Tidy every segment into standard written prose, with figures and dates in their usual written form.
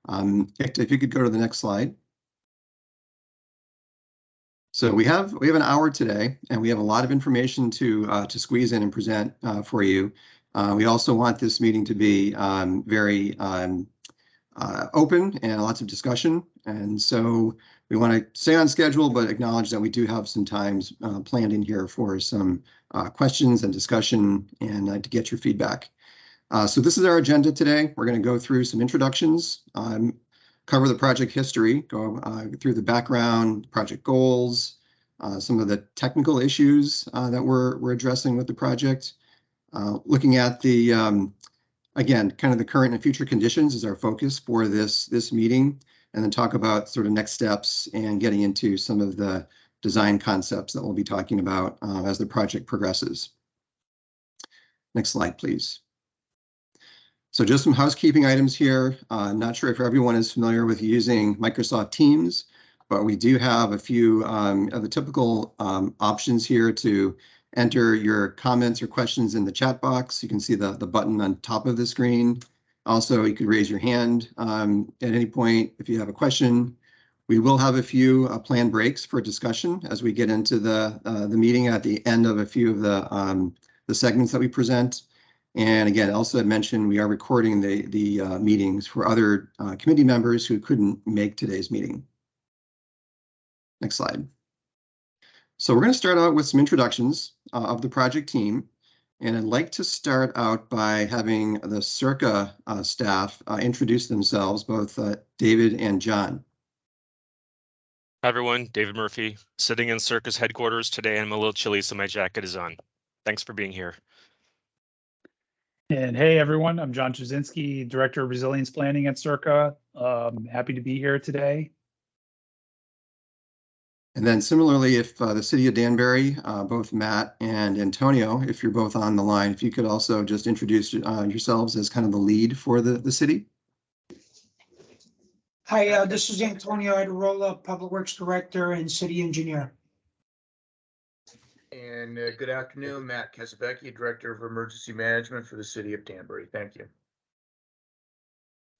If you could go to the next slide. So we have an hour today, and we have a lot of information to squeeze in and present for you. We also want this meeting to be very open and lots of discussion. And so we want to stay on schedule, but acknowledge that we do have some times planned in here for some questions and discussion and to get your feedback. So this is our agenda today. We're going to go through some introductions, cover the project history, go through the background, project goals, some of the technical issues that we're addressing with the project, looking at the again, kind of the current and future conditions is our focus for this meeting, and then talk about sort of next steps and getting into some of the design concepts that we'll be talking about as the project progresses. Next slide, please. So just some housekeeping items here. I'm not sure if everyone is familiar with using Microsoft Teams, but we do have a few of the typical options here to enter your comments or questions in the chat box. You can see the button on top of the screen. Also, you could raise your hand at any point if you have a question. We will have a few planned breaks for discussion as we get into the meeting at the end of a few of the segments that we present. And again, also I mentioned we are recording the meetings for other committee members who couldn't make today's meeting. Next slide. So we're going to start out with some introductions of the project team. And I'd like to start out by having the CIRCA staff introduce themselves, both David and John. Hi everyone, David Murphy, sitting in CIRCA's headquarters today. I'm a little chilly, so my jacket is on. Thanks for being here. And hey everyone, I'm John Truscinski, Director of Resilience Planning at CIRCA. Happy to be here today. And then similarly, if the City of Danbury, both Matt and Antonio, if you're both on the line, if you could also just introduce yourselves as kind of the lead for the city. Hi, this is Antonio Iadorola, Public Works Director and City Engineer. And good afternoon, Matt Cassavechia, Director of Emergency Management for the City of Danbury. Thank you.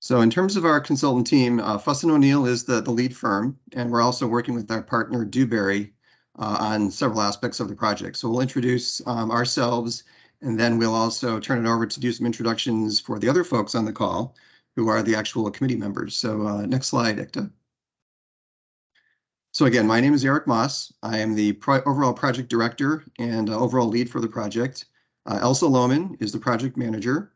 So in terms of our consultant team, Fuss & O'Neill is the lead firm, and we're also working with our partner Dewberry on several aspects of the project. So we'll introduce ourselves, and then we'll also turn it over to do some introductions for the other folks on the call, who are the actual committee members. So next slide, Ekta. So again, my name is Eric Moss. I am the overall project director and overall lead for the project. Elsa Lohman is the project manager.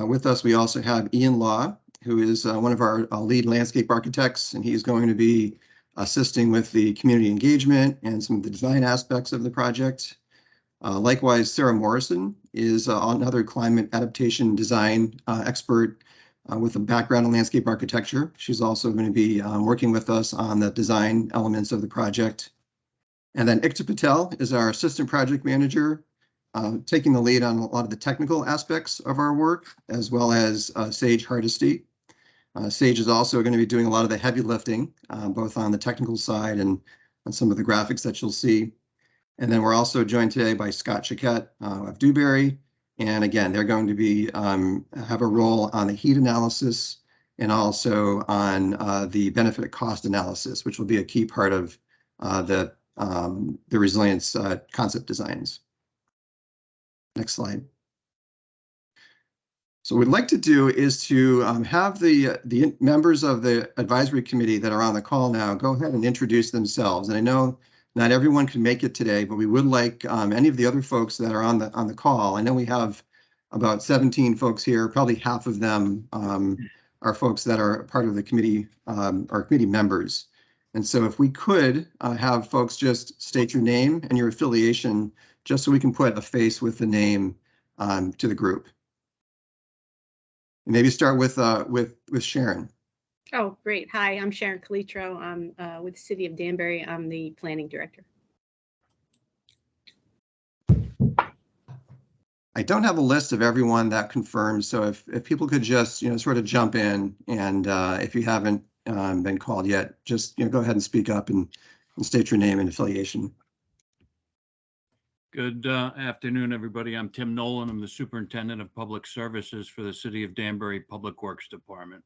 With us, we also have Ian Law, who is one of our lead landscape architects, and he's going to be assisting with the community engagement and some of the design aspects of the project. Likewise, Sarah Morrison is another climate adaptation design expert with a background in landscape architecture. She's also going to be working with us on the design elements of the project. And then Ekta Patel is our assistant project manager, taking the lead on a lot of the technical aspects of our work, as well as Sage Hardesty. Sage is also going to be doing a lot of the heavy lifting, both on the technical side and on some of the graphics that you'll see. And then we're also joined today by Scott Chiquette of Dewberry. And again, they're going to be have a role on the heat analysis and also on the benefit cost analysis, which will be a key part of the resilience concept designs. Next slide. So what we'd like to do is to have the members of the advisory committee that are on the call now go ahead and introduce themselves. And I know not everyone can make it today, but we would like any of the other folks that are on the call. I know we have about 17 folks here. Probably half of them are folks that are part of the committee, or committee members. And so if we could have folks just state your name and your affiliation, just so we can put a face with the name to the group. Maybe start with Sharon. Oh, great. Hi, I'm Sharon Calitro. I'm with the City of Danbury. I'm the planning director. I don't have a list of everyone that confirms, so if people could just sort of jump in, and if you haven't been called yet, just go ahead and speak up and state your name and affiliation. Good afternoon, everybody. I'm Tim Nolan. I'm the Superintendent of Public Services for the City of Danbury Public Works Department.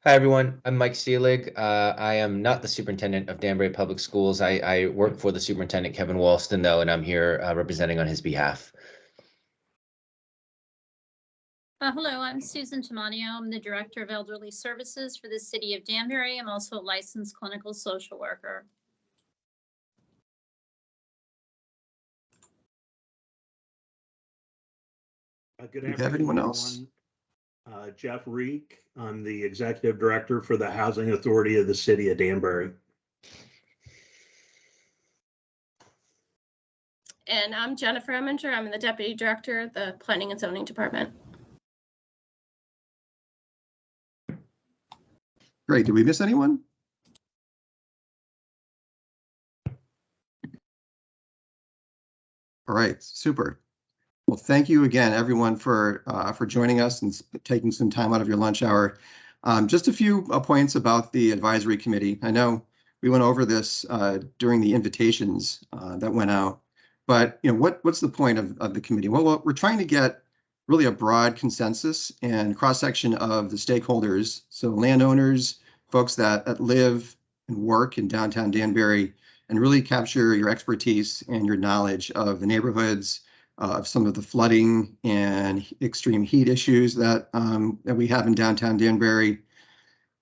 Hi, everyone. I'm Mike Seelig. I am not the superintendent of Danbury Public Schools. I work for the superintendent, Kevin Walston, though, and I'm here representing on his behalf. Hello, I'm Susan Tamanio. I'm the Director of Elderly Services for the City of Danbury. I'm also a licensed clinical social worker. Good Do you afternoon, have anyone else? Jeff Reek. I'm the Executive Director for the Housing Authority of the City of Danbury. And I'm Jennifer Eminger. I'm the Deputy Director of the Planning and Zoning Department. Great. Did we miss anyone? All right, super. Well, thank you again, everyone, for joining us and taking some time out of your lunch hour. Just a few points about the advisory committee. I know we went over this during the invitations that went out, but what's the point of the committee? Well, we're trying to get really a broad consensus and cross-section of the stakeholders, so landowners, folks that live and work in downtown Danbury, and really capture your expertise and your knowledge of the neighborhoods, of some of the flooding and extreme heat issues that we have in downtown Danbury.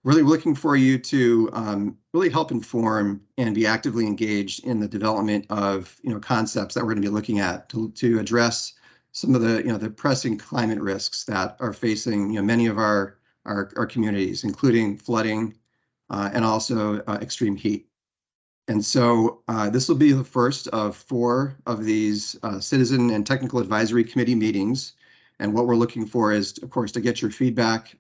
Really looking for you to really help inform and be actively engaged in the development of concepts that we're going to be looking at to address some of the the pressing climate risks that are facing many of our communities, including flooding and also extreme heat. And so this will be the first of 4 of these Citizen and Technical Advisory Committee meetings. And what we're looking for is, of course, to get your feedback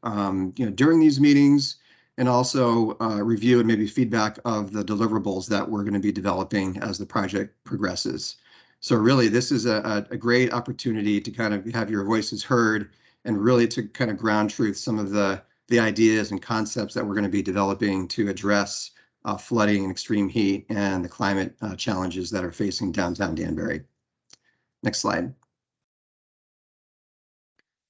during these meetings, and also review and maybe feedback of the deliverables that we're going to be developing as the project progresses. So really, this is a great opportunity to kind of have your voices heard and really to kind of ground truth some of the ideas and concepts that we're going to be developing to address flooding and extreme heat and the climate challenges that are facing downtown Danbury. Next slide.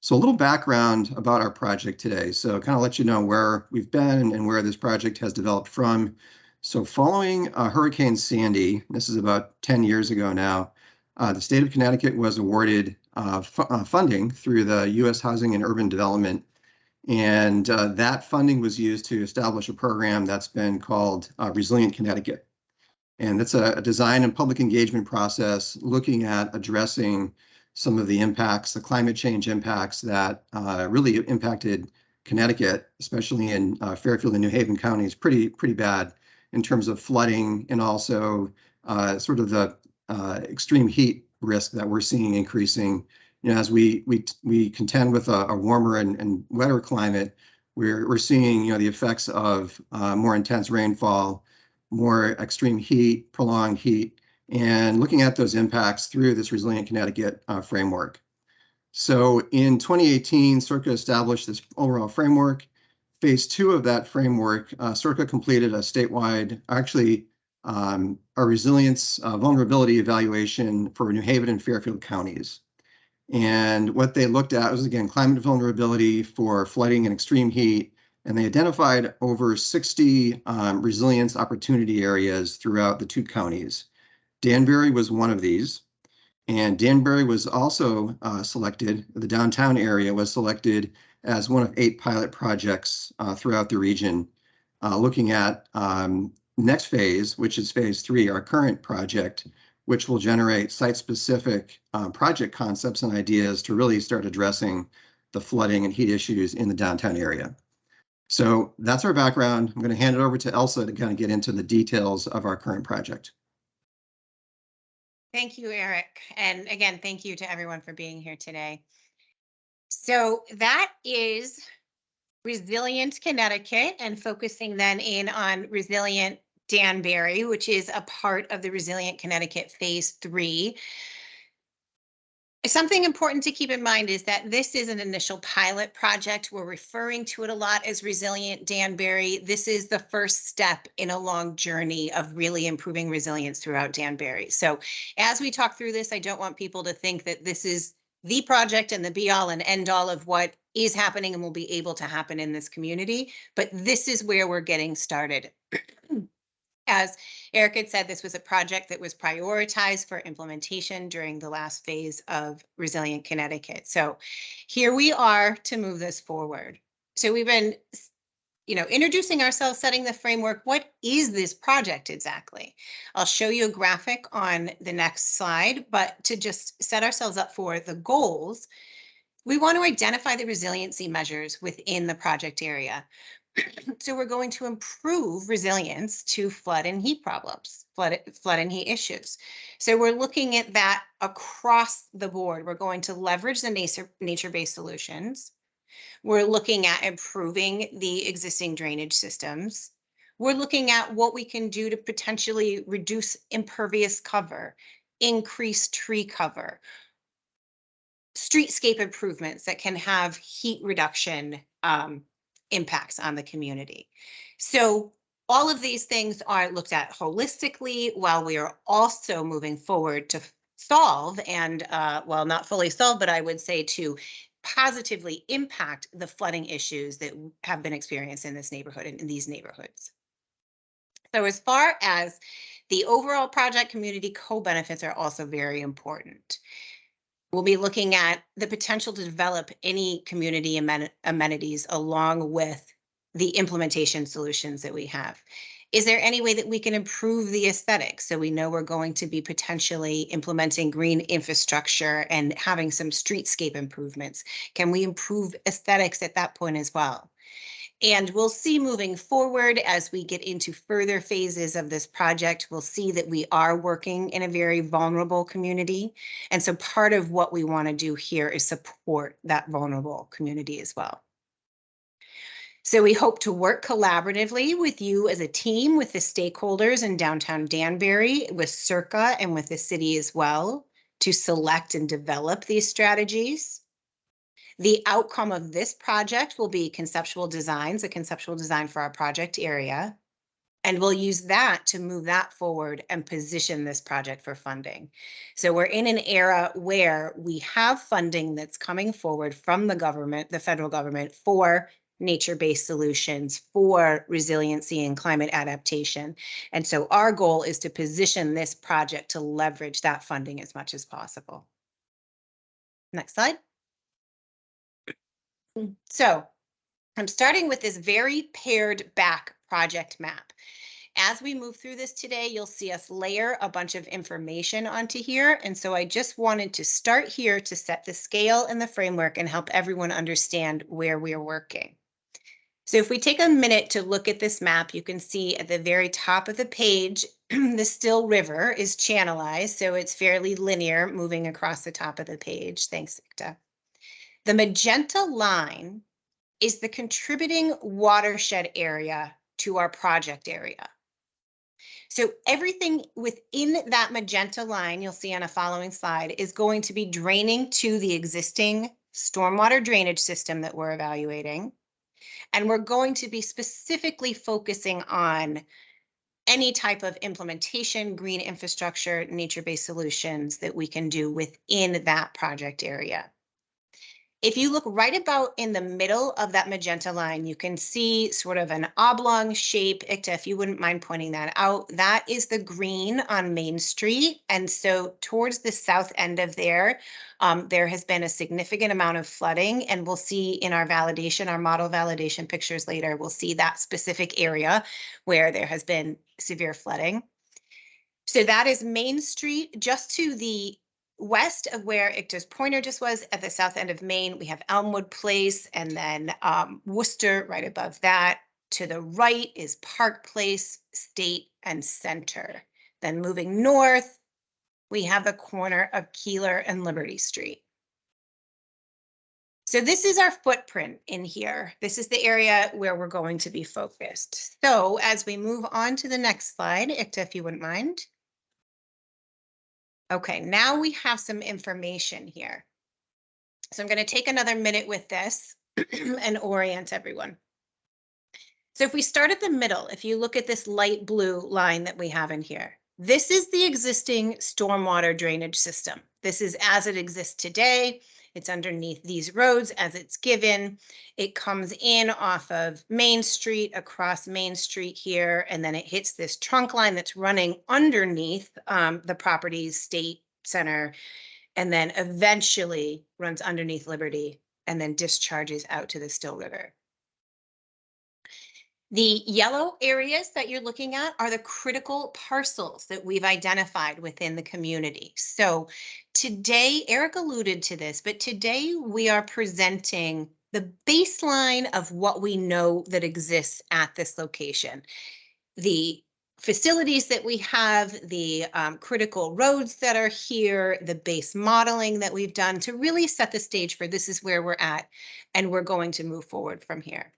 So a little background about our project today. So kind of let you know where we've been and where this project has developed from. So following Hurricane Sandy, this is about 10 years ago now, the state of Connecticut was awarded funding through the U.S. Housing and Urban Development. And that funding was used to establish a program that's been called Resilient Connecticut. And that's a design and public engagement process looking at addressing some of the impacts, the climate change impacts that really impacted Connecticut, especially in Fairfield and New Haven counties, pretty bad in terms of flooding and also sort of the extreme heat risk that we're seeing increasing. As we contend with a warmer and wetter climate, we're seeing the effects of more intense rainfall, more extreme heat, prolonged heat, and looking at those impacts through this Resilient Connecticut framework. So in 2018, CIRCA established this overall framework. Phase 2 of that framework, CIRCA completed a statewide, actually a resilience vulnerability evaluation for New Haven and Fairfield counties. And what they looked at was, again, climate vulnerability for flooding and extreme heat. And they identified over 60 resilience opportunity areas throughout the 2 counties. Danbury was one of these. And Danbury was also selected, the downtown area was selected as one of 8 pilot projects throughout the region, looking at next phase, which is phase 3, our current project, which will generate site-specific project concepts and ideas to really start addressing the flooding and heat issues in the downtown area. So that's our background. I'm going to hand it over to Elsa to kind of get into the details of our current project. Thank you, Eric. And again, thank you to everyone for being here today. So that is Resilient Connecticut, and focusing then in on Resilient Danbury, which is a part of the Resilient Connecticut Phase 3. Something important to keep in mind is that this is an initial pilot project. We're referring to it a lot as Resilient Danbury. This is the first step in a long journey of really improving resilience throughout Danbury. So as we talk through this, I don't want people to think that this is the project and the be all and end all of what is happening and will be able to happen in this community, but this is where we're getting started. As Eric had said, this was a project that was prioritized for implementation during the last phase of Resilient Connecticut. So here we are to move this forward. So we've been, introducing ourselves, setting the framework. What is this project exactly? I'll show you a graphic on the next slide, but to just set ourselves up for the goals, we want to identify the resiliency measures within the project area. So we're going to improve resilience to flood and heat problems, flood and heat issues. So we're looking at that across the board. We're going to leverage the nature-based solutions. We're looking at improving the existing drainage systems. We're looking at what we can do to potentially reduce impervious cover, increase tree cover, streetscape improvements that can have heat reduction impacts on the community. So all of these things are looked at holistically while we are also moving forward to solve and, well, not fully solve, but I would say to positively impact the flooding issues that have been experienced in this neighborhood and in these neighborhoods. So as far as the overall project, community co-benefits are also very important. We'll be looking at the potential to develop any community amenities along with the implementation solutions that we have. Is there any way that we can improve the aesthetics? So we know we're going to be potentially implementing green infrastructure and having some streetscape improvements. Can we improve aesthetics at that point as well? And we'll see moving forward as we get into further phases of this project, we'll see that we are working in a very vulnerable community. And so part of what we want to do here is support that vulnerable community as well. So we hope to work collaboratively with you as a team, with the stakeholders in downtown Danbury, with CIRCA and with the city as well, to select and develop these strategies. The outcome of this project will be conceptual designs, a conceptual design for our project area. And we'll use that to move that forward and position this project for funding. So we're in an era where we have funding that's coming forward from the government, the federal government, for nature-based solutions, for resiliency and climate adaptation. And so our goal is to position this project to leverage that funding as much as possible. Next slide. So I'm starting with this very pared back project map. As we move through this today, you'll see us layer a bunch of information onto here. And so I just wanted to start here to set the scale and the framework and help everyone understand where we are working. So if we take a minute to look at this map, you can see at the very top of the page, the Still River is channelized. So it's fairly linear moving across the top of the page. Thanks, Victor. The magenta line is the contributing watershed area to our project area. So everything within that magenta line, you'll see on a following slide, is going to be draining to the existing stormwater drainage system that we're evaluating. And we're going to be specifically focusing on any type of implementation, green infrastructure, nature-based solutions that we can do within that project area. If you look right about in the middle of that magenta line, you can see sort of an oblong shape. Ikta, if you wouldn't mind pointing that out, that is the green on Main Street. And so towards the south end of there, there has been a significant amount of flooding, and we'll see in our validation, our model validation pictures later, we'll see that specific area where there has been severe flooding. So that is Main Street. Just to the west of where Ikta's pointer just was, at the south end of Main, we have Elmwood Place, and then Worcester right above that. To the right is Park Place, State, and Center. Then moving north, we have the corner of Keeler and Liberty Street. So this is our footprint in here. This is the area where we're going to be focused. So as we move on to the next slide, Ikta, if you wouldn't mind. Okay, now we have some information here. So I'm going to take another minute with this and orient everyone. So if we start at the middle, if you look at this light blue line that we have in here, this is the existing stormwater drainage system. This is as it exists today. It's underneath these roads as it's given. It comes in off of Main Street, across Main Street here, and then it hits this trunk line that's running underneath the property's state center, and then eventually runs underneath Liberty and then discharges out to the Still River. The yellow areas that you're looking at are the critical parcels that we've identified within the community. So today, Eric alluded to this, but today we are presenting the baseline of what we know that exists at this location. The facilities that we have, the critical roads that are here, the base modeling that we've done to really set the stage for this is where we're at, and we're going to move forward from here.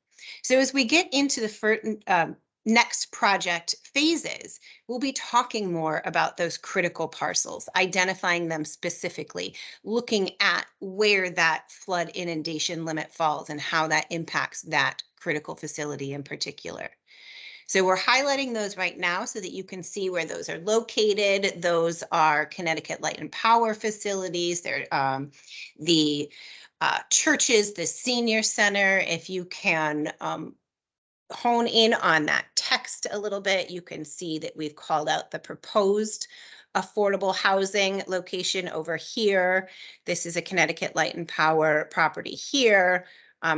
So as we get into the next project phases, we'll be talking more about those critical parcels, identifying them specifically, looking at where that flood inundation limit falls and how that impacts that critical facility in particular. So we're highlighting those right now so that you can see where those are located. Those are Connecticut Light and Power facilities. They're the churches, the senior center. If you can hone in on that text a little bit, you can see that we've called out the proposed affordable housing location over here. This is a Connecticut Light and Power property here.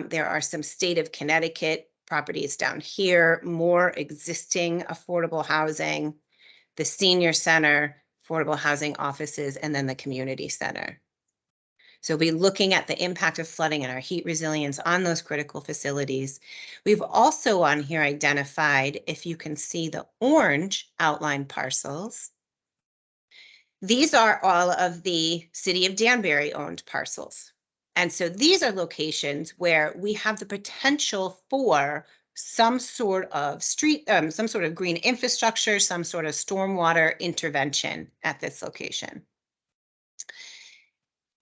There are some state of Connecticut properties down here, more existing affordable housing, the senior center, affordable housing offices, and then the community center. So we'll be looking at the impact of flooding and our heat resilience on those critical facilities. We've also on here identified, if you can see the orange outline parcels, these are all of the City of Danbury owned parcels. And so these are locations where we have the potential for some sort of some sort of green infrastructure, some sort of stormwater intervention at this location.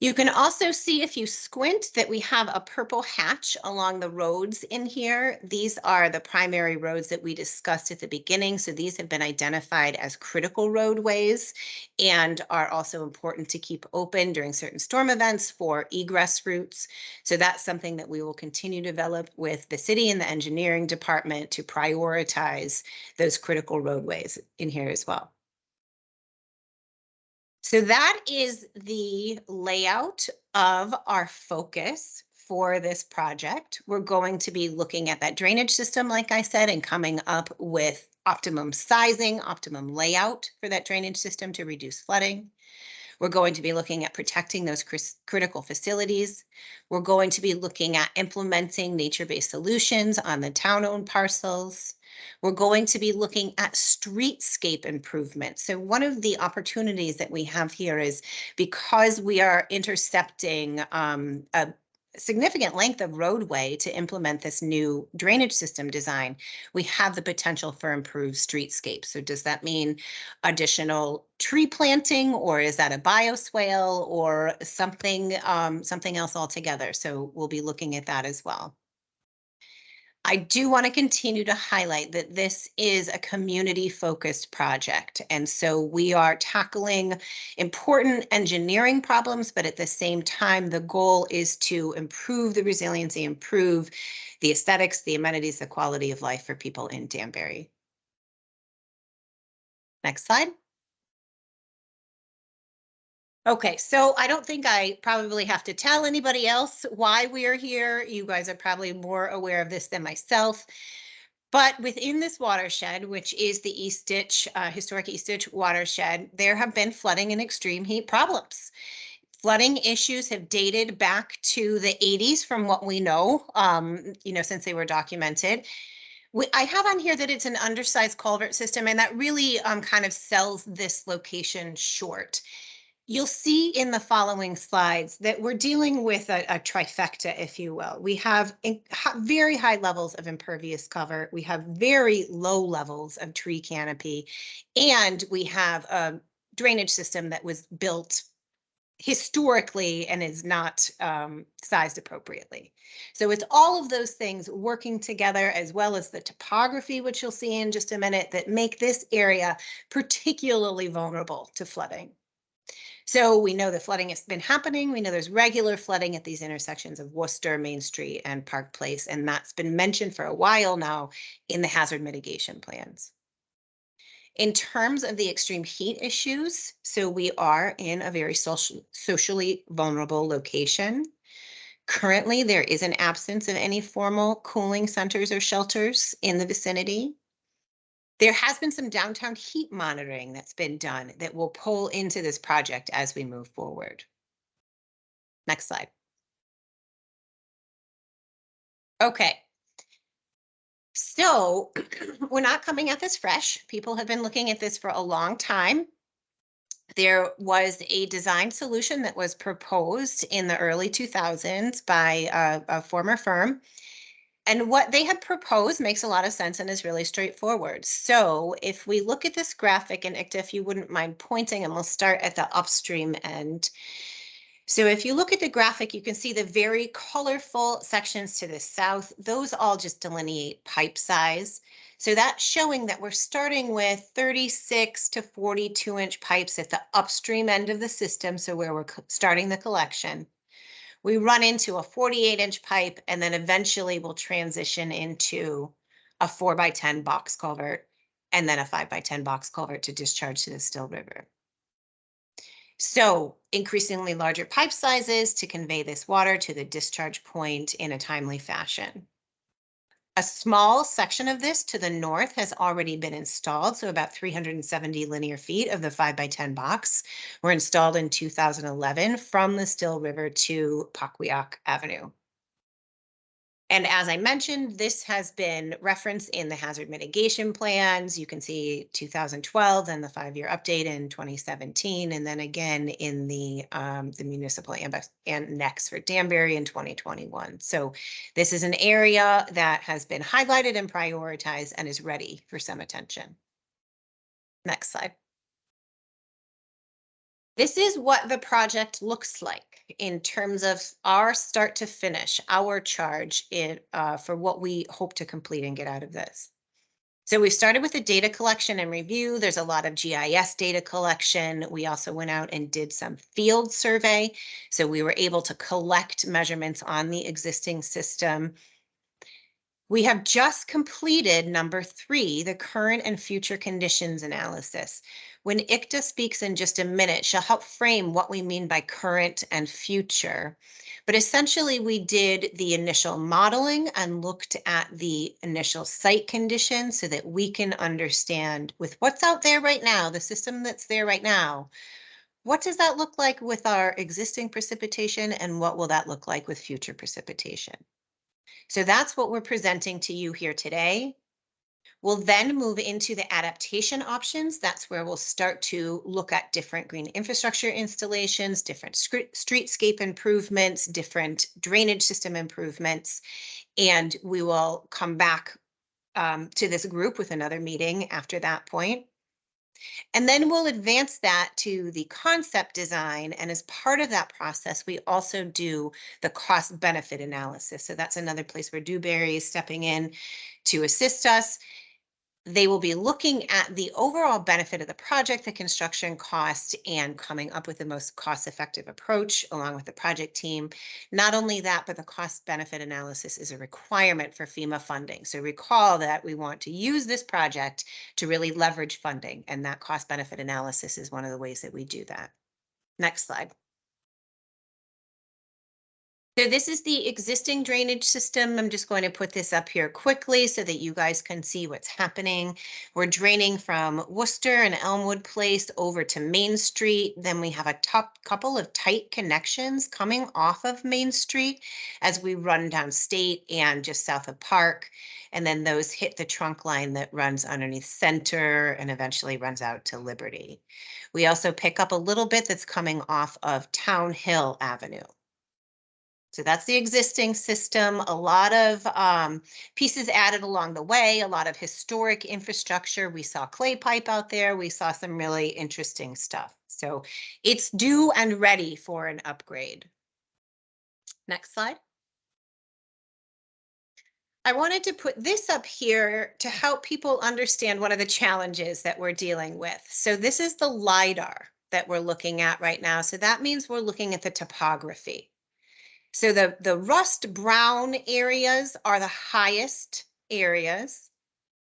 You can also see if you squint that we have a purple hatch along the roads in here. These are the primary roads that we discussed at the beginning. So these have been identified as critical roadways and are also important to keep open during certain storm events for egress routes. So that's something that we will continue to develop with the city and the engineering department to prioritize those critical roadways in here as well. So that is the layout of our focus for this project. We're going to be looking at that drainage system, like I said, and coming up with optimum sizing, optimum layout for that drainage system to reduce flooding. We're going to be looking at protecting those critical facilities. We're going to be looking at implementing nature-based solutions on the town-owned parcels. We're going to be looking at streetscape improvement. So one of the opportunities that we have here is because we are intercepting a significant length of roadway to implement this new drainage system design, we have the potential for improved streetscapes. So does that mean additional tree planting, or is that a bioswale or something, something else altogether? So we'll be looking at that as well. I do want to continue to highlight that this is a community-focused project. And so we are tackling important engineering problems, but at the same time, the goal is to improve the resiliency, improve the aesthetics, the amenities, the quality of life for people in Danbury. Next slide. Okay, so I don't think I probably have to tell anybody else why we are here. You guys are probably more aware of this than myself. But within this watershed, which is the East Ditch, historic East Ditch watershed, there have been flooding and extreme heat problems. Flooding issues have dated back to the 80s from what we know, since they were documented. I have on here that it's an undersized culvert system, and that really kind of sells this location short. You'll see in the following slides that we're dealing with a trifecta, if you will. We have very high levels of impervious cover. We have very low levels of tree canopy, and we have a drainage system that was built historically and is not sized appropriately. So it's all of those things working together, as well as the topography, which you'll see in just a minute, that make this area particularly vulnerable to flooding. So we know the flooding has been happening. We know there's regular flooding at these intersections of Worcester, Main Street, and Park Place, and that's been mentioned for a while now in the hazard mitigation plans. In terms of the extreme heat issues, so we are in a very socially vulnerable location. Currently, there is an absence of any formal cooling centers or shelters in the vicinity. There has been some downtown heat monitoring that's been done that will pull into this project as we move forward. Next slide. Okay. So we're not coming at this fresh. People have been looking at this for a long time. There was a design solution that was proposed in the early 2000s by a former firm. And what they had proposed makes a lot of sense and is really straightforward. So if we look at this graphic, and Ikta, if you wouldn't mind pointing, and we'll start at the upstream end. So if you look at the graphic, you can see the very colorful sections to the south. Those all just delineate pipe size. So that's showing that we're starting with 36 to 42 inch pipes at the upstream end of the system. So where we're starting the collection. We run into a 48 inch pipe, and then eventually we'll transition into a 4x10 box culvert and then a 5x10 box culvert to discharge to the Still River. So increasingly larger pipe sizes to convey this water to the discharge point in a timely fashion. A small section of this to the north has already been installed, so about 370 linear feet of the 5x10 box were installed in 2011 from the Still River to Paquiac Avenue. And as I mentioned, this has been referenced in the hazard mitigation plans. You can see 2012 and the 5-year update in 2017, and then again in the municipal annex for Danbury in 2021. So this is an area that has been highlighted and prioritized and is ready for some attention. Next slide. This is what the project looks like in terms of our start to finish, our charge for what we hope to complete and get out of this. So we started with the data collection and review. There's a lot of GIS data collection. We also went out and did some field survey. So we were able to collect measurements on the existing system. We have just completed number 3, the current and future conditions analysis. When Ikta speaks in just a minute, she'll help frame what we mean by current and future. But essentially, we did the initial modeling and looked at the initial site conditions so that we can understand with what's out there right now, the system that's there right now, what does that look like with our existing precipitation, and what will that look like with future precipitation? So that's what we're presenting to you here today. We'll then move into the adaptation options. That's where we'll start to look at different green infrastructure installations, different streetscape improvements, different drainage system improvements. And we will come back to this group with another meeting after that point. And then we'll advance that to the concept design. And as part of that process, we also do the cost benefit analysis. So that's another place where Dewberry is stepping in to assist us. They will be looking at the overall benefit of the project, the construction cost, and coming up with the most cost-effective approach along with the project team. Not only that, but the cost benefit analysis is a requirement for FEMA funding. So recall that we want to use this project to really leverage funding, and that cost benefit analysis is one of the ways that we do that. Next slide. So this is the existing drainage system. I'm just going to put this up here quickly so that you guys can see what's happening. We're draining from Worcester and Elmwood Place over to Main Street. Then we have a couple of tight connections coming off of Main Street as we run down State and just south of Park. And then those hit the trunk line that runs underneath Center and eventually runs out to Liberty. We also pick up a little bit that's coming off of Town Hill Avenue. So that's the existing system, a lot of pieces added along the way, a lot of historic infrastructure. We saw clay pipe out there. We saw some really interesting stuff. So it's due and ready for an upgrade. Next slide. I wanted to put this up here to help people understand one of the challenges that we're dealing with. So this is the LiDAR that we're looking at right now. So that means we're looking at the topography. So the rust brown areas are the highest areas.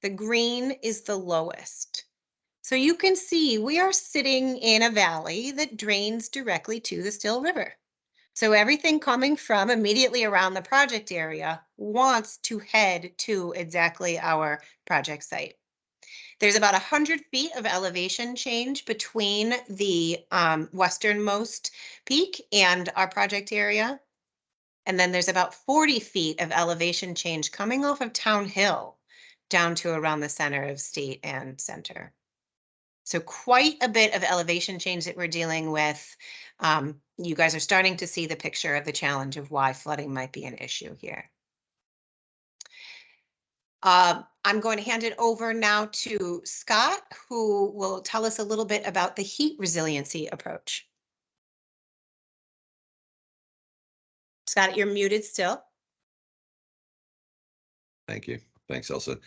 The green is the lowest. So you can see we are sitting in a valley that drains directly to the Still River. So everything coming from immediately around the project area wants to head to exactly our project site. There's about 100 feet of elevation change between the westernmost peak and our project area. And then there's about 40 feet of elevation change coming off of Town Hill down to around the center of State and Center. So quite a bit of elevation change that we're dealing with. You guys are starting to see the picture of the challenge of why flooding might be an issue here. I'm going to hand it over now to Scott, who will tell us a little bit about the heat resiliency approach. Scott, you're muted still. Thank you. Thanks, Elsa.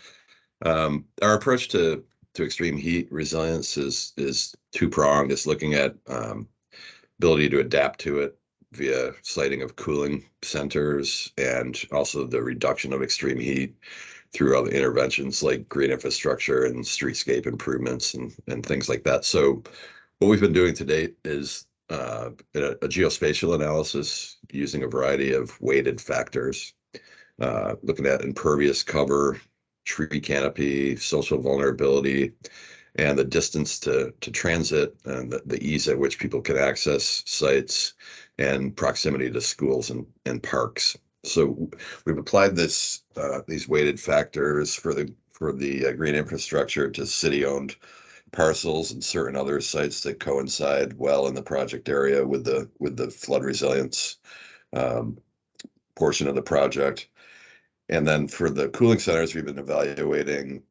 Our approach to extreme heat resilience is two-pronged. It's looking at ability to adapt to it via siting of cooling centers and also the reduction of extreme heat through other interventions like green infrastructure and streetscape improvements and things like that. So what we've been doing to date is a geospatial analysis using a variety of weighted factors, looking at impervious cover, tree canopy, social vulnerability, and the distance to transit and the ease at which people can access sites and proximity to schools and parks. So we've applied these weighted factors for the green infrastructure to city-owned parcels and certain other sites that coincide well in the project area with the flood resilience portion of the project. And then for the cooling centers, we've been evaluating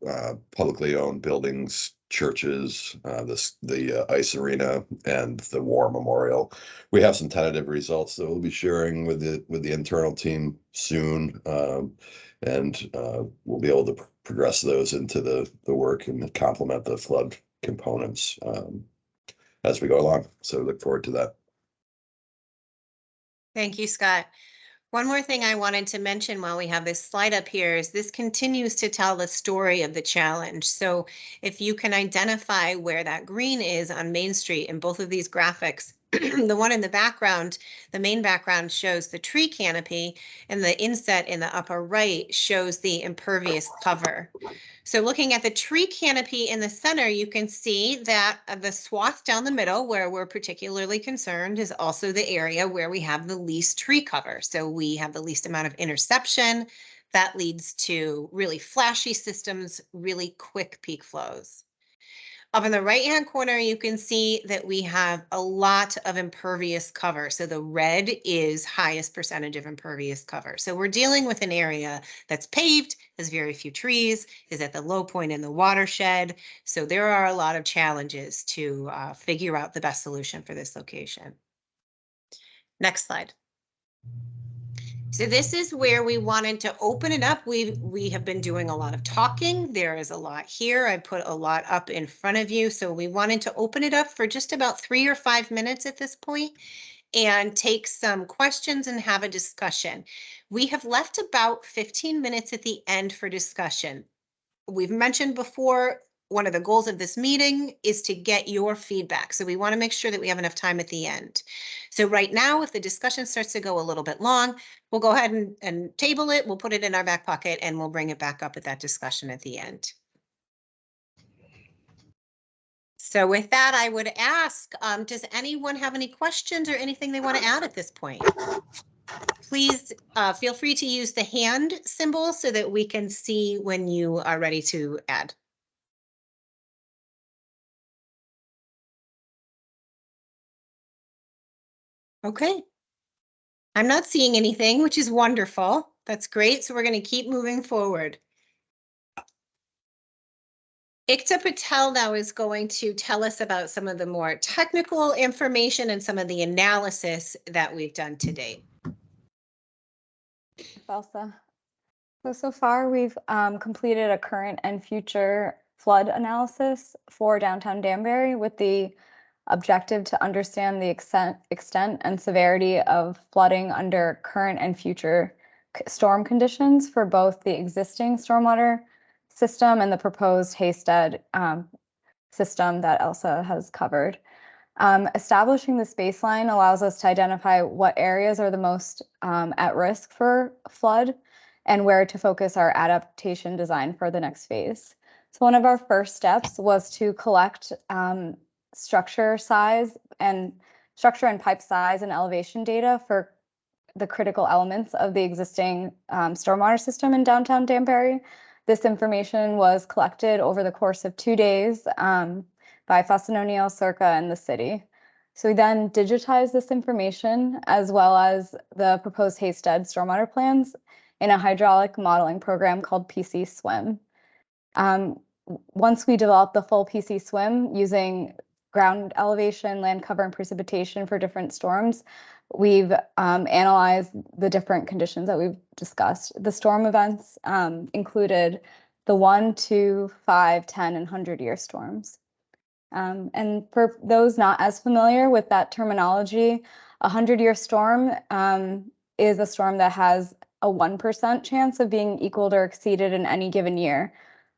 publicly owned buildings, churches, the ice arena, and the War Memorial. We have some tentative results that we'll be sharing with the internal team soon, and we'll be able to progress those into the work and complement the flood components as we go along. So look forward to that. Thank you, Scott. One more thing I wanted to mention while we have this slide up here is this continues to tell the story of the challenge. So if you can identify where that green is on Main Street in both of these graphics, the one in the background, the main background shows the tree canopy, and the inset in the upper right shows the impervious cover. So looking at the tree canopy in the center, you can see that the swath down the middle where we're particularly concerned is also the area where we have the least tree cover. So we have the least amount of interception. That leads to really flashy systems, really quick peak flows. Up in the right-hand corner, you can see that we have a lot of impervious cover. So the red is highest percentage of impervious cover. So we're dealing with an area that's paved, has very few trees, is at the low point in the watershed. So there are a lot of challenges to figure out the best solution for this location. Next slide. So this is where we wanted to open it up. We have been doing a lot of talking. There is a lot here. I put a lot up in front of you. So we wanted to open it up for just about 3 or 5 minutes at this point and take some questions and have a discussion. We have left about 15 minutes at the end for discussion. We've mentioned before, one of the goals of this meeting is to get your feedback. So we want to make sure that we have enough time at the end. So right now, if the discussion starts to go a little bit long, we'll go ahead and table it. We'll put it in our back pocket and we'll bring it back up at that discussion at the end. So with that, I would ask, does anyone have any questions or anything they want to add at this point? Please feel free to use the hand symbol so that we can see when you are ready to add. Okay. I'm not seeing anything, which is wonderful. That's great. So we're going to keep moving forward. Ikta Patel now is going to tell us about some of the more technical information and some of the analysis that we've done to date. Elsa. So far we've completed a current and future flood analysis for downtown Danbury with the objective to understand the extent and severity of flooding under current and future storm conditions for both the existing stormwater system and the proposed Haystead system that Elsa has covered. Establishing this baseline allows us to identify what areas are the most at risk for flood and where to focus our adaptation design for the next phase. So one of our first steps was to collect structure and pipe size and elevation data for the critical elements of the existing stormwater system in downtown Danbury. This information was collected over the course of 2 days by Fussin O'Neill, CIRCA, and the city. So we then digitized this information as well as the proposed Haystead stormwater plans in a hydraulic modeling program called PC Swim. Once we developed the full PC Swim using ground elevation, land cover, and precipitation for different storms, we've analyzed the different conditions that we've discussed. The storm events included the 1, 2, 5, 10, and 100-year storms. And for those not as familiar with that terminology, a 100-year storm is a storm that has a 1% chance of being equaled or exceeded in any given year.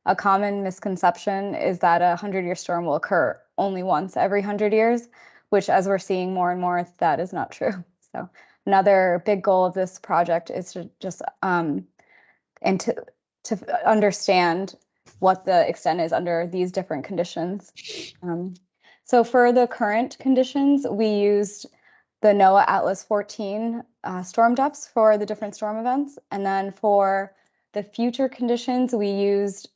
A common misconception is that a 100-year storm will occur only once every 100 years, which, as we're seeing more and more, that is not true. So another big goal of this project is to just to understand what the extent is under these different conditions. So for the current conditions, we used the NOAA Atlas 14 storm depths for the different storm events. And then for the future conditions, we used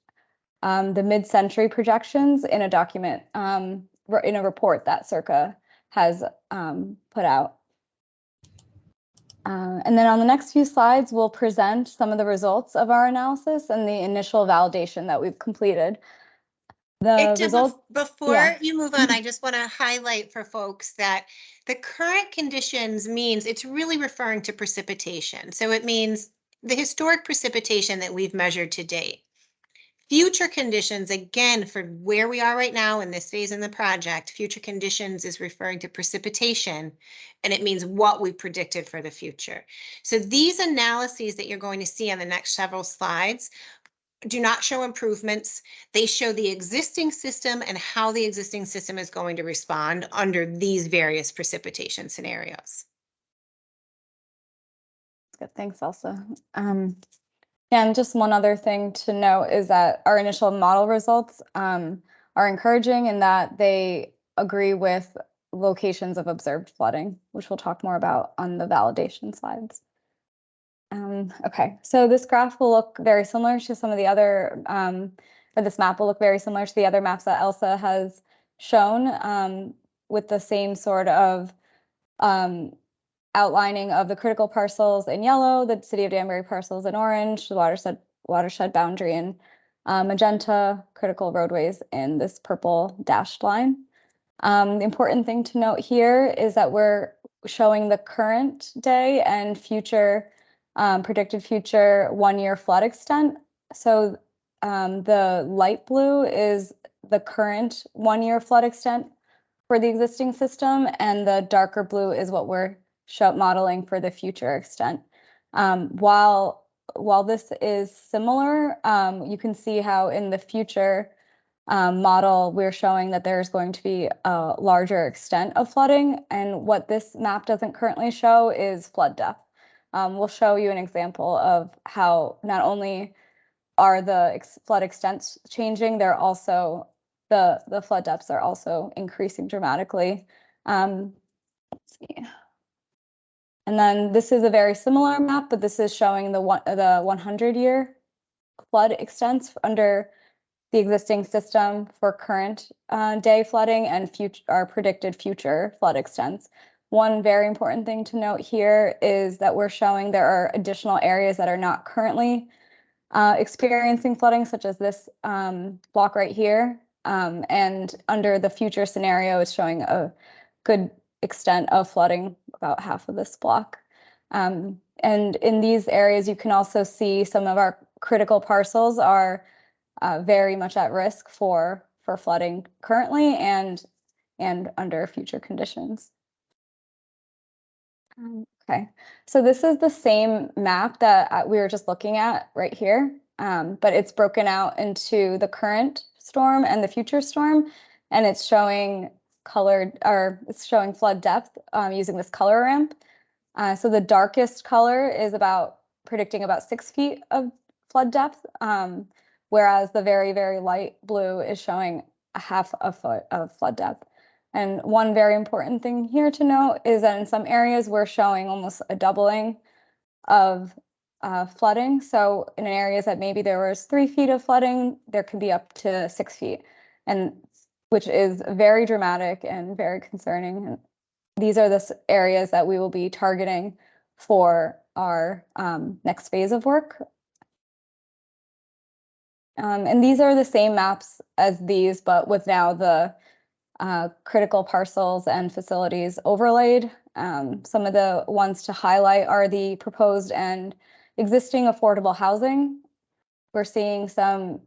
the mid-century projections in a document, in a report that CIRCA has put out. And then on the next few slides, we'll present some of the results of our analysis and the initial validation that we've completed. Before you move on, I just want to highlight for folks that the current conditions means it's really referring to precipitation. So it means the historic precipitation that we've measured to date. Future conditions, again, for where we are right now in this phase in the project, future conditions is referring to precipitation, and it means what we predicted for the future. So these analyses that you're going to see on the next several slides do not show improvements. They show the existing system and how the existing system is going to respond under these various precipitation scenarios. Good, thanks, Elsa. And just one other thing to note is that our initial model results are encouraging in that they agree with locations of observed flooding, which we'll talk more about on the validation slides. Okay, so this graph will look very similar to some of the other, or this map will look very similar to the other maps that Elsa has shown, with the same sort of outlining of the critical parcels in yellow, the City of Danbury parcels in orange, the watershed boundary in magenta, critical roadways in this purple dashed line. The important thing to note here is that we're showing the current day and future predicted future 1-year flood extent. So the light blue is the current 1-year flood extent for the existing system, and the darker blue is what we're modeling for the future extent. While this is similar, you can see how in the future model we're showing that there's going to be a larger extent of flooding, and what this map doesn't currently show is flood depth. We'll show you an example of how not only are the flood extents changing, they're also the flood depths are also increasing dramatically. Let's see. And then this is a very similar map, but this is showing the 100-year flood extents under the existing system for current day flooding and our predicted future flood extents. One very important thing to note here is that we're showing there are additional areas that are not currently experiencing flooding, such as this block right here. And under the future scenario, it's showing a good extent of flooding, about half of this block. And in these areas, you can also see some of our critical parcels are very much at risk for flooding currently and and under future conditions. Okay, so this is the same map that we were just looking at right here, but it's broken out into the current storm and the future storm, and it's showing colored, or it's showing flood depth using this color ramp. So the darkest color is predicting about 6 feet of flood depth, whereas the very, very light blue is showing a half a foot of flood depth. And one very important thing here to note is that in some areas we're showing almost a doubling of flooding. So in areas that maybe there was 3 feet of flooding, there could be up to 6 feet, and which is very dramatic and very concerning. And these are the areas that we will be targeting for our next phase of work. And these are the same maps as these, but with now the critical parcels and facilities overlaid. Some of the ones to highlight are the proposed and existing affordable housing. We're seeing some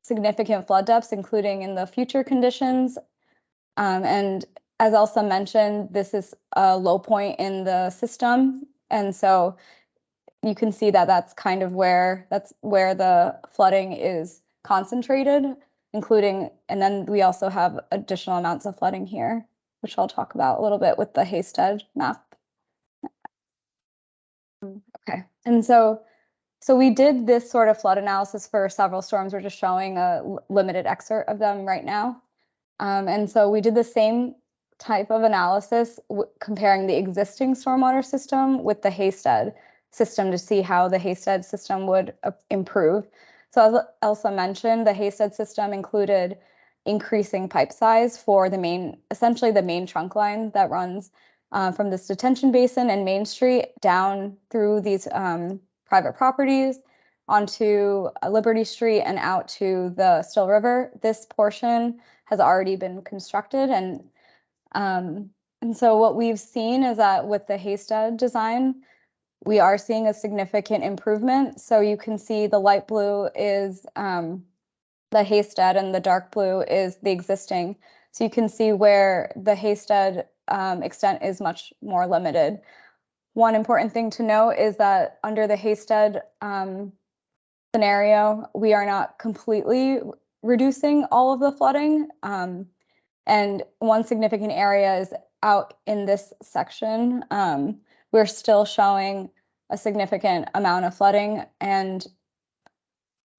significant flood depths, including in the future conditions. And as Elsa mentioned, this is a low point in the system. And so you can see that that's kind of where the flooding is concentrated, including, and then we also have additional amounts of flooding here, which I'll talk about a little bit with the Haystead map. Okay, and so we did this sort of flood analysis for several storms. We're just showing a limited excerpt of them right now. And so we did the same type of analysis comparing the existing stormwater system with the Haystead system to see how the Haystead system would improve. So as Elsa mentioned, the Haystead system included increasing pipe size for the main, essentially the main trunk line that runs from this detention basin and Main Street down through these private properties onto Liberty Street and out to the Still River. This portion has already been constructed, and so what we've seen is that with the Haystead design, we are seeing a significant improvement. So you can see the light blue is the Haystead and the dark blue is the existing. So you can see where the Haystead extent is much more limited. One important thing to note is that under the Haystead scenario, we are not completely reducing all of the flooding. And one significant area is out in this section. We're still showing a significant amount of flooding, and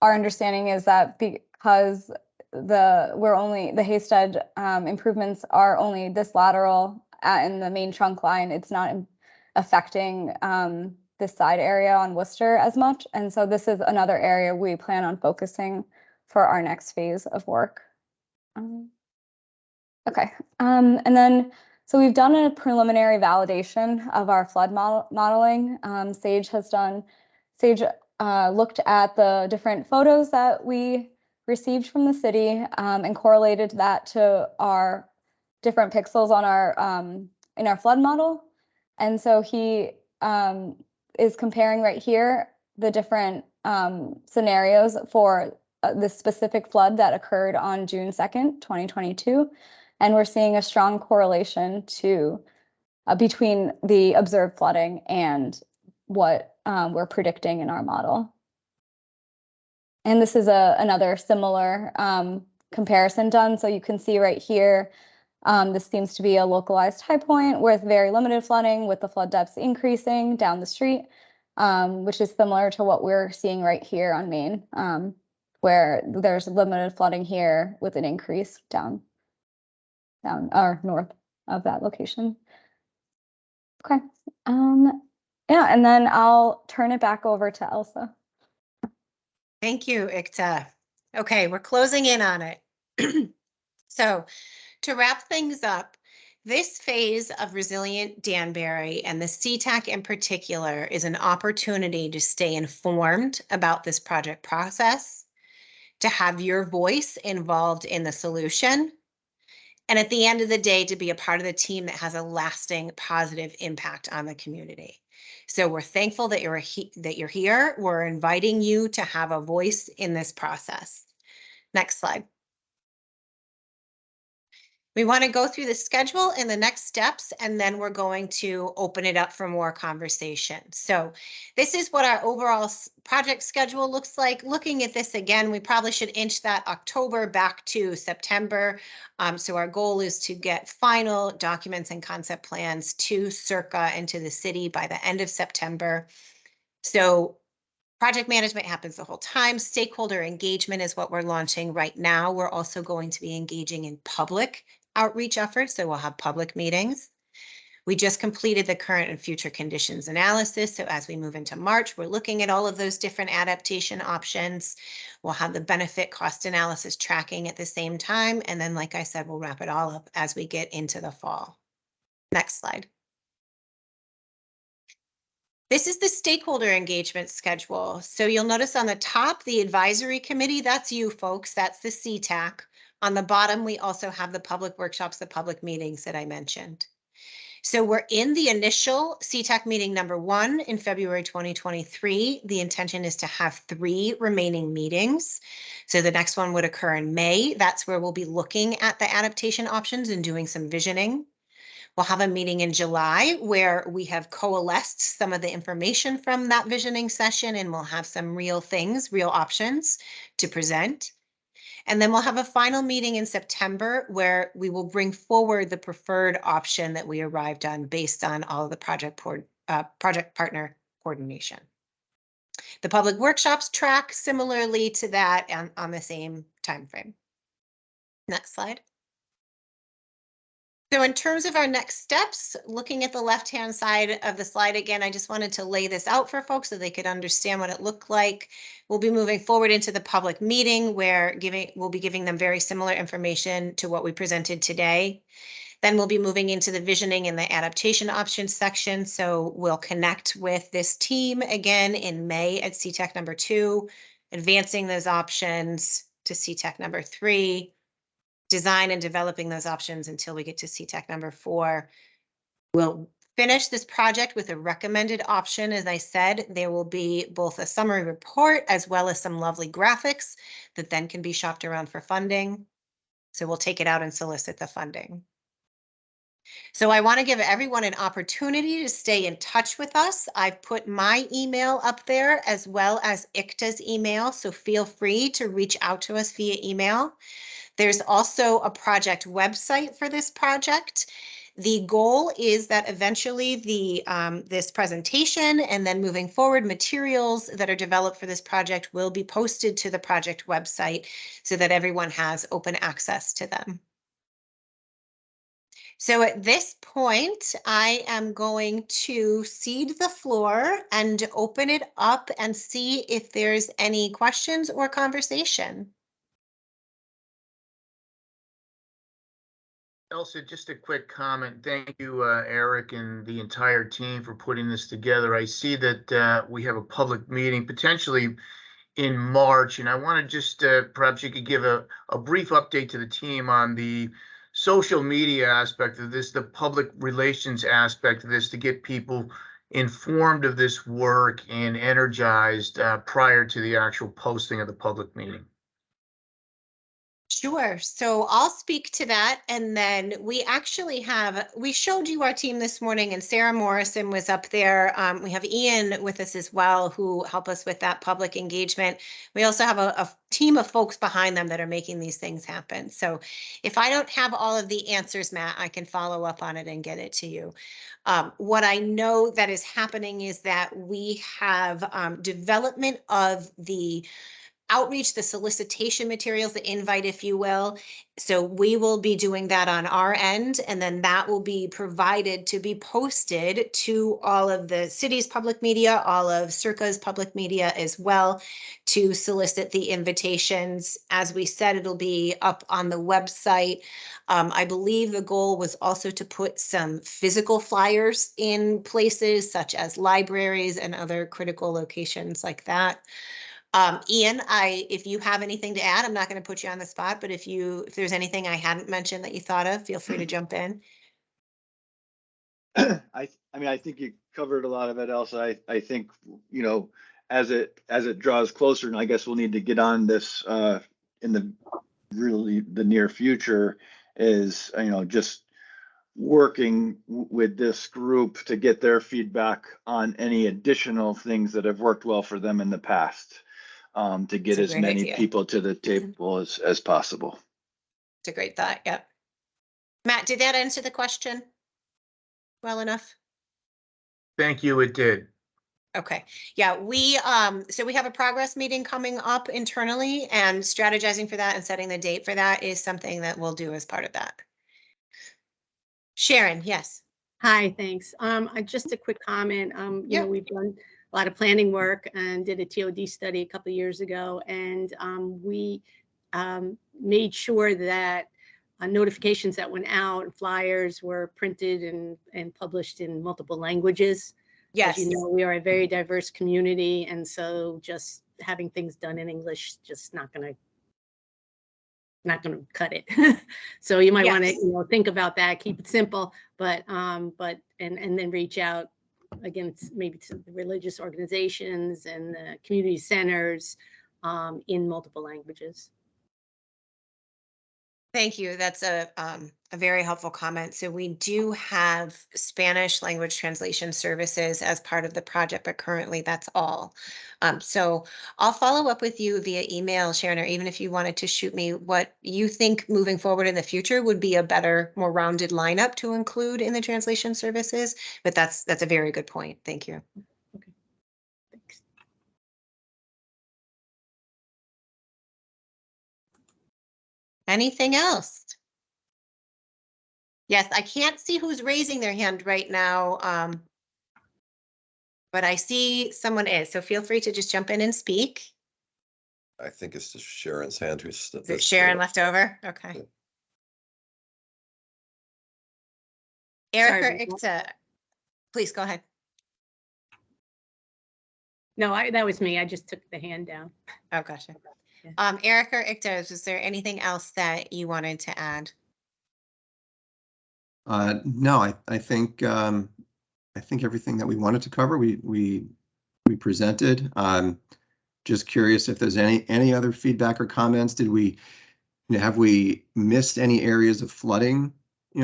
our understanding is that because the Haystead improvements are only this lateral in the main trunk line, it's not affecting this side area on Worcester as much. And so this is another area we plan on focusing for our next phase of work. Okay, and then so we've done a preliminary validation of our flood modeling. Sage looked at the different photos that we received from the city and correlated that to our different pixels on our in our flood model. And so he is comparing right here the different scenarios for the specific flood that occurred on June 2nd, 2022. And we're seeing a strong correlation between the observed flooding and what we're predicting in our model. And this is another similar comparison done. So you can see right here, this seems to be a localized high point with very limited flooding, with the flood depths increasing down the street, which is similar to what we're seeing right here on Main, where there's limited flooding here with an increase down or north of that location. Okay, yeah, and then I'll turn it back over to Elsa. Thank you, Ikta. Okay, we're closing in on it. So to wrap things up, this phase of Resilient Danbury and the CTAC in particular is an opportunity to stay informed about this project process, to have your voice involved in the solution, and at the end of the day, to be a part of the team that has a lasting positive impact on the community. So we're thankful that you're here. We're inviting you to have a voice in this process. Next slide. We want to go through the schedule and the next steps, and then we're going to open it up for more conversation. So this is what our overall project schedule looks like. Looking at this again, we probably should inch that October back to September. So our goal is to get final documents and concept plans to CIRCA and to the city by the end of September. So project management happens the whole time. Stakeholder engagement is what we're launching right now. We're also going to be engaging in public outreach efforts, so we'll have public meetings. We just completed the current and future conditions analysis. So as we move into March, we're looking at all of those different adaptation options. We'll have the benefit cost analysis tracking at the same time. And then, like I said, we'll wrap it all up as we get into the fall. Next slide. This is the stakeholder engagement schedule. So you'll notice on the top, the advisory committee, that's you folks, that's the CTAC. On the bottom, we also have the public workshops, the public meetings that I mentioned. So we're in the initial CTAC meeting number 1 in February 2023. The intention is to have 3 remaining meetings. So the next one would occur in May. That's where we'll be looking at the adaptation options and doing some visioning. We'll have a meeting in July where we have coalesced some of the information from that visioning session, and we'll have some real things, real options to present. And then we'll have a final meeting in September where we will bring forward the preferred option that we arrived on based on all of the project partner coordination. The public workshops track similarly to that on the same timeframe. Next slide. So in terms of our next steps, looking at the left-hand side of the slide again, I just wanted to lay this out for folks so they could understand what it looked like. We'll be moving forward into the public meeting where we'll be giving them very similar information to what we presented today. Then we'll be moving into the visioning and the adaptation options section. So we'll connect with this team again in May at CTAC number 2, advancing those options to CTAC number 3. Design and developing those options until we get to CTAC number 4. We'll finish this project with a recommended option. As I said, there will be both a summary report as well as some lovely graphics that then can be shopped around for funding. So we'll take it out and solicit the funding. So I want to give everyone an opportunity to stay in touch with us. I've put my email up there as well as ICTA's email, so feel free to reach out to us via email. There's also a project website for this project. The goal is that eventually this presentation and then moving forward materials that are developed for this project will be posted to the project website so that everyone has open access to them. So at this point, I am going to cede the floor and open it up and see if there's any questions or conversation. Elsa, just a quick comment. Thank you, Eric, and the entire team for putting this together. I see that we have a public meeting potentially in March, and I want to just perhaps you could give a brief update to the team on the social media aspect of this, the public relations aspect of this, to get people informed of this work and energized prior to the actual posting of the public meeting. Sure. So I'll speak to that. And then we showed you our team this morning, and Sarah Morrison was up there. We have Ian with us as well, who help us with that public engagement. We also have a team of folks behind them that are making these things happen. So if I don't have all of the answers, Matt, I can follow up on it and get it to you. What I know that is happening is that we have development of the outreach, the solicitation materials, the invite, if you will. So we will be doing that on our end, and then that will be provided to be posted to all of the city's public media, all of CIRCA's public media as well, to solicit the invitations. As we said, it'll be up on the website. I believe the goal was also to put some physical flyers in places such as libraries and other critical locations like that. Ian, if you have anything to add, I'm not going to put you on the spot, but if there's anything I hadn't mentioned that you thought of, feel free to jump in. I mean, I think you covered a lot of it, Elsa. I think, you know, as it draws closer, and I guess we'll need to get on this in the near future is, just working with this group to get their feedback on any additional things that have worked well for them in the past, to get That's a as great many idea. people to the table as possible. It's a great thought. Yep. Matt, did that answer the question well enough? Thank you, it did. Okay, yeah, so we have a progress meeting coming up internally, and strategizing for that and setting the date for that is something that we'll do as part of that. Sharon, yes. Hi, thanks. Just a quick comment. You know, we've done a lot of planning work and did a TOD study a couple of years ago, and we made sure that notifications that went out and flyers were printed and published in multiple languages. Yes. As you know, we are a very diverse community, and so just having things done in English just not gonna cut it. So you might want to, you know, think about that, keep it simple, but and then reach out again, maybe to the religious organizations and the community centers in multiple languages. Thank you. That's a very helpful comment. So we do have Spanish language translation services as part of the project, but currently that's all. So I'll follow up with you via email, Sharon, or even if you wanted to shoot me what you think moving forward in the future would be a better, more rounded lineup to include in the translation services. But that's a very good point. Thank you. Okay, thanks. Anything else? Yes, I can't see who's raising their hand right now, but I see someone is, so feel free to just jump in and speak. I think it's just Sharon's hand who's. Is it Sharon left over? Okay. Eric or Ikta, please go ahead. No, that was me. I just took the hand down. Oh, gotcha. Yeah. Eric or Ikta, was there anything else that you wanted to add? No, I think everything that we wanted to cover, we presented. Just curious if there's any other feedback or comments. Have we missed any areas of flooding,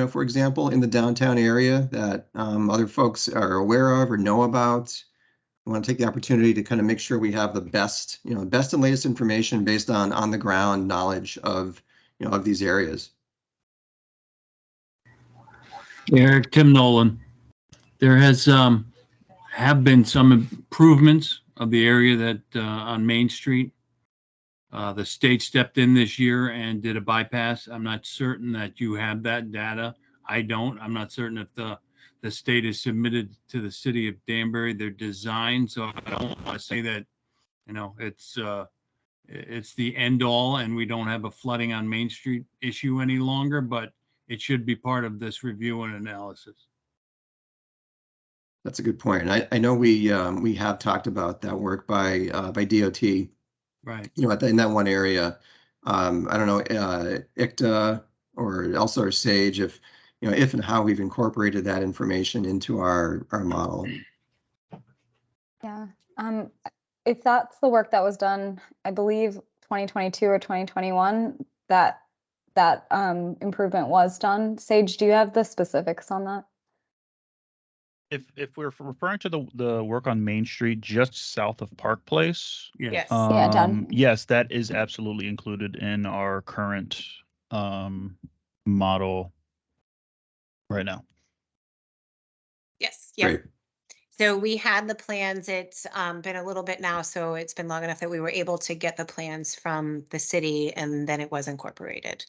for example, in the downtown area that other folks are aware of or know about? I want to take the opportunity to kind of make sure we have the best, best and latest information based on the ground knowledge of, of these areas. Eric, Tim Nolan. There has have been some improvements of the area that on Main Street. The state stepped in this year and did a bypass. I'm not certain that you have that data. I don't. I'm not certain if the state has submitted to the city of Danbury their design. So I don't want to say that, it's the end all and we don't have a flooding on Main Street issue any longer, but it should be part of this review and analysis. That's a good point. And I know we have talked about that work by DOT. Right. In that one area. I don't know, ICTA or Elsa or Sage, if and how we've incorporated that information into our model. Yeah. If that's the work that was done, I believe 2022 or 2021, that improvement was done. Sage, do you have the specifics on that? If we're referring to the work on Main Street just south of Park Place, Yes. yes, that is absolutely included in our current model right now. Yes. Yeah. Great. So we had the plans. It's been a little bit now, so it's been long enough that we were able to get the plans from the city, and then it was incorporated.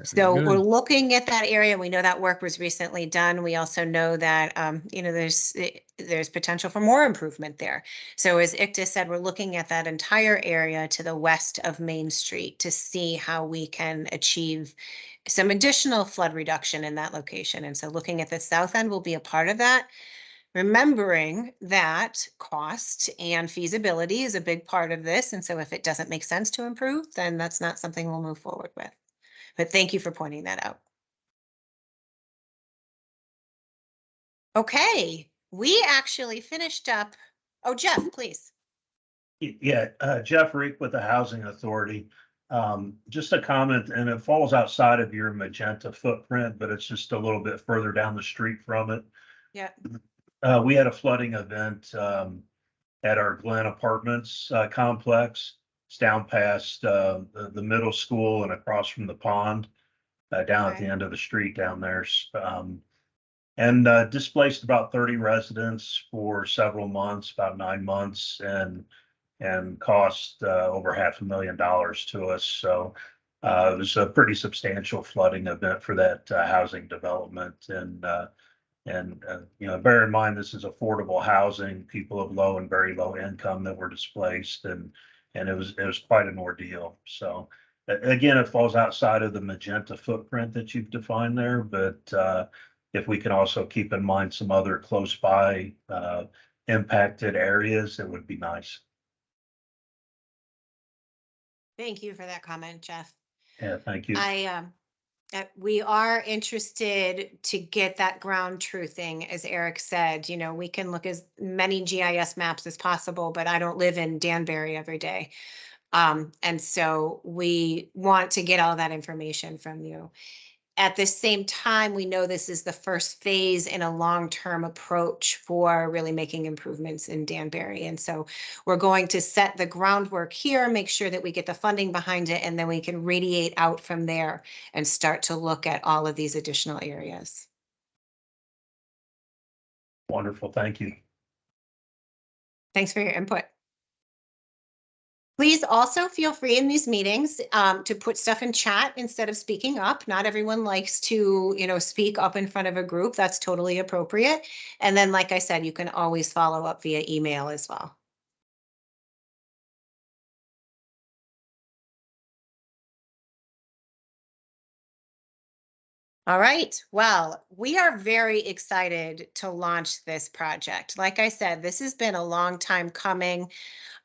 So we're looking at that area. We know that work was recently done. We also know that there's potential for more improvement there. So as Ikta said, we're looking at that entire area to the west of Main Street to see how we can achieve some additional flood reduction in that location. And so looking at the south end will be a part of that. Remembering that cost and feasibility is a big part of this. And so if it doesn't make sense to improve, then that's not something we'll move forward with. But thank you for pointing that out. Okay, we actually finished up. Oh, Jeff, please. Yeah, Jeff Reek with the Housing Authority. Just a comment, and it falls outside of your magenta footprint, but it's just a little bit further down the street from it. Yeah. We had a flooding event at our Glen Apartments complex. It's down past the middle school and across from the pond, down at the end of the street down there. And displaced about 30 residents for several months, about 9 months, and cost over $500,000 to us. So it was a pretty substantial flooding event for that housing development. And you know, bear in mind, this is affordable housing, people of low and very low income that were displaced, and it was quite an ordeal. So again, it falls outside of the magenta footprint that you've defined there, but if we can also keep in mind some other close by impacted areas, it would be nice. Thank you for that comment, Jeff. Yeah, thank you. We are interested to get that ground truthing, as Eric said. You know, we can look as many GIS maps as possible, but I don't live in Danbury every day. And so we want to get all that information from you. At the same time, we know this is the first phase in a long-term approach for really making improvements in Danbury. And so we're going to set the groundwork here, make sure that we get the funding behind it, and then we can radiate out from there and start to look at all of these additional areas. Wonderful. Thank you. Thanks for your input. Please also feel free in these meetings to put stuff in chat instead of speaking up. Not everyone likes to, you know, speak up in front of a group. That's totally appropriate. And then, like I said, you can always follow up via email as well. All right, well, we are very excited to launch this project. Like I said, this has been a long time coming.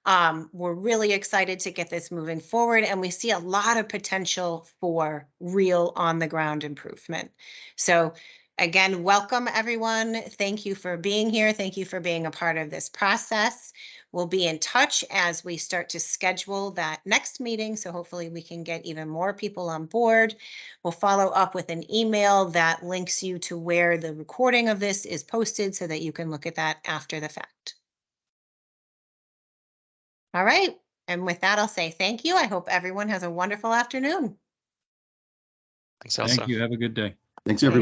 We're really excited to get this moving forward, and we see a lot of potential for real on the ground improvement. So again, welcome everyone. Thank you for being here. Thank you for being a part of this process. We'll be in touch as we start to schedule that next meeting. So hopefully we can get even more people on board. We'll follow up with an email that links you to where the recording of this is posted so that you can look at that after the fact. All right. And with that, I'll say thank you. I hope everyone has a wonderful afternoon. Thanks, Elsa. Thank you. Have a good day. Thanks, everyone.